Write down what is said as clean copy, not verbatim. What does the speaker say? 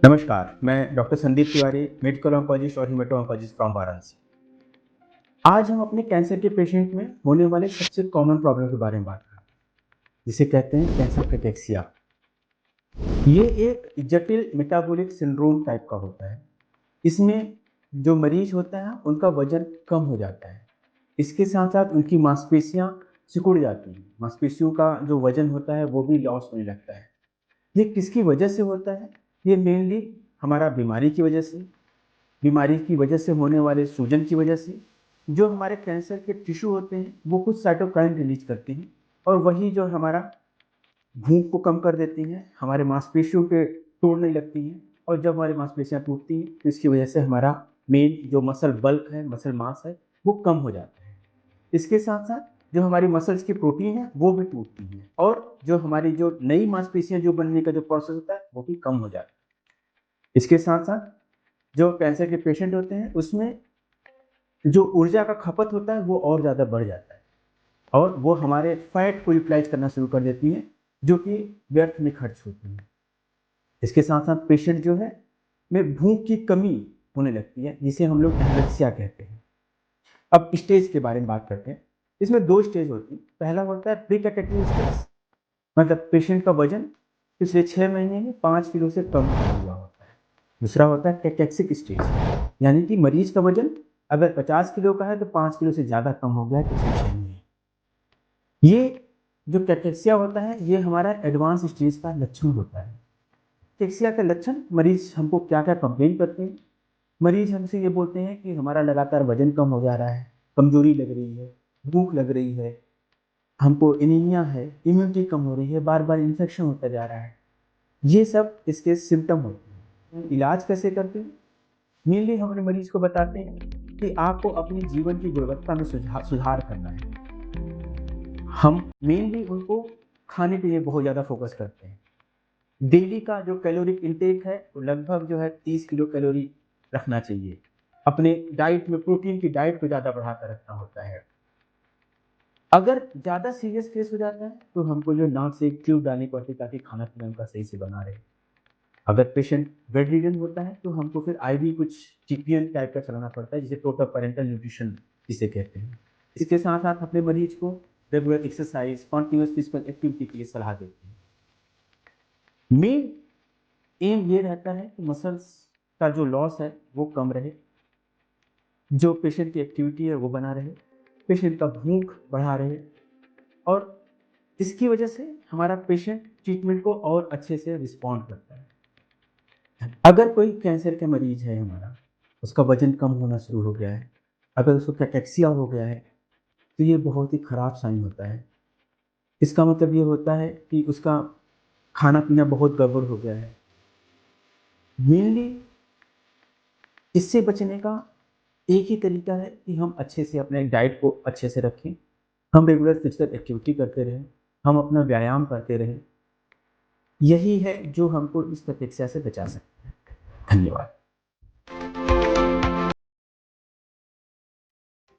नमस्कार, मैं doctor Sandeep Tiwari, medical oncologist और हेमेटो ऑन्कोलॉजिस्ट फ्रॉम वाराणसी। आज हम अपने कैंसर के पेशेंट में होने वाले सबसे कॉमन प्रॉब्लम के बारे में बात करें, जिसे कहते हैं कैंसर कैटेक्सिया। ये एक जटिल मेटाबॉलिक सिंड्रोम टाइप का होता है। इसमें जो मरीज होता है, उनका वजन कम हो जाता है। इसके साथ साथ उनकी मांसपेशियां सिकुड़ जाती हैं। मांसपेशियों का जो वजन होता है, वो भी लॉस होने लगता है। ये किसकी वजह से होता है? ये मेनली हमारा बीमारी की वजह से होने वाले सूजन की वजह से। जो हमारे कैंसर के टिश्यू होते हैं, वो कुछ साइटोकाइन रिलीज करते हैं और वही जो हमारा भूख को कम कर देती हैं, हमारे मांसपेशियों के तोड़ने लगती हैं। और जब हमारी मांसपेशियां टूटती हैं, तो इसकी वजह से हमारा मेन जो मसल बल्क है, मसल मास है, वो कम हो जाता है। इसके साथ साथ जो हमारी मसल्स की प्रोटीन है, वो भी टूटती है और जो हमारी जो नई मांसपेशियां जो बनने का जो प्रोसेस होता है, वो भी कम हो जाता है। इसके साथ साथ जो कैंसर के पेशेंट होते हैं, उसमें जो ऊर्जा का खपत होता है, वो और ज़्यादा बढ़ जाता है और वो हमारे फैट को यूटिलाइज करना शुरू कर देती है, जो कि व्यर्थ में खर्च होती है। इसके साथ साथ पेशेंट जो है में भूख की कमी होने लगती है, जिसे हम लोग एनोरेक्सिया कहते हैं। अब स्टेज के बारे में बात करते हैं। इसमें दो स्टेज होती है। पहला होता है प्री कैटेटरी स्टेज, मतलब पेशेंट का वजन पिछले 6 महीने में 5 किलो से कम हुआ होता है। दूसरा होता है कैटेक्सिक स्टेज, यानी कि मरीज का वजन अगर 50 किलो का है, तो 5 किलो से ज़्यादा कम हो गया है पिछले 6 महीने। ये जो कैटेक्सिया होता है, ये हमारा एडवांस स्टेज का लक्षण होता है। कैटेक्सिया का लक्षण, मरीज हमको क्या क्या कंप्लेन करते हैं। मरीज हमसे ये बोलते हैं कि हमारा लगातार वजन कम हो जा रहा है, कमजोरी लग रही है, भूख लग रही है, हमको एनीमिया है, इम्यूनिटी कम हो रही है, बार बार इन्फेक्शन होता जा रहा है। ये सब इसके सिम्टम होते हैं। इलाज कैसे करते हैं? मेनली हम अपने मरीज को बताते हैं कि आपको अपनी जीवन की गुणवत्ता में सुधार करना है। हम मेनली उनको खाने के लिए बहुत ज़्यादा फोकस करते हैं। डेली का जो कैलोरिक इंटेक है, वो लगभग जो है 30 किलो कैलोरी रखना चाहिए। अपने डाइट में प्रोटीन की डाइट को ज़्यादा बढ़ाकर रखना होता है। अगर ज़्यादा सीरियस केस हो जाता है, तो हमको जो नाक से एक ट्यूब डालनी पड़ती है, ताकि खाना पीना उनका सही से बना रहे। अगर पेशेंट बेड रिडन होता है, तो हमको फिर आईवी कुछ टीपीएन टाइप का चलाना पड़ता है, जिसे टोटल पेरेंटल न्यूट्रिशन जिसे कहते हैं। इसके साथ साथ अपने मरीज को regular exercise, continuous physical activity के लिए सलाह देते हैं। मेन एम ये रहता है कि मसल्स का जो लॉस है, वो कम रहे, जो पेशेंट की एक्टिविटी है वो बना रहे, पेशेंट का भूख बढ़ा रहे, और इसकी वजह से हमारा पेशेंट ट्रीटमेंट को और अच्छे से रिस्पॉन्ड करता है। अगर कोई कैंसर का मरीज है हमारा, उसका वजन कम होना शुरू हो गया है, अगर उसको कैटेक्सिया हो गया है, तो ये बहुत ही खराब साइन होता है। इसका मतलब ये होता है कि उसका खाना पीना बहुत गड़बड़ हो गया है। मेनली इससे बचने का एक ही तरीका है कि हम अच्छे से अपने डाइट को अच्छे से रखें, हम रेगुलर फिजिकल एक्टिविटी करते रहें, हम अपना व्यायाम करते रहें। यही है जो हमको इस कैटेक्सिया से बचा सकता है। धन्यवाद।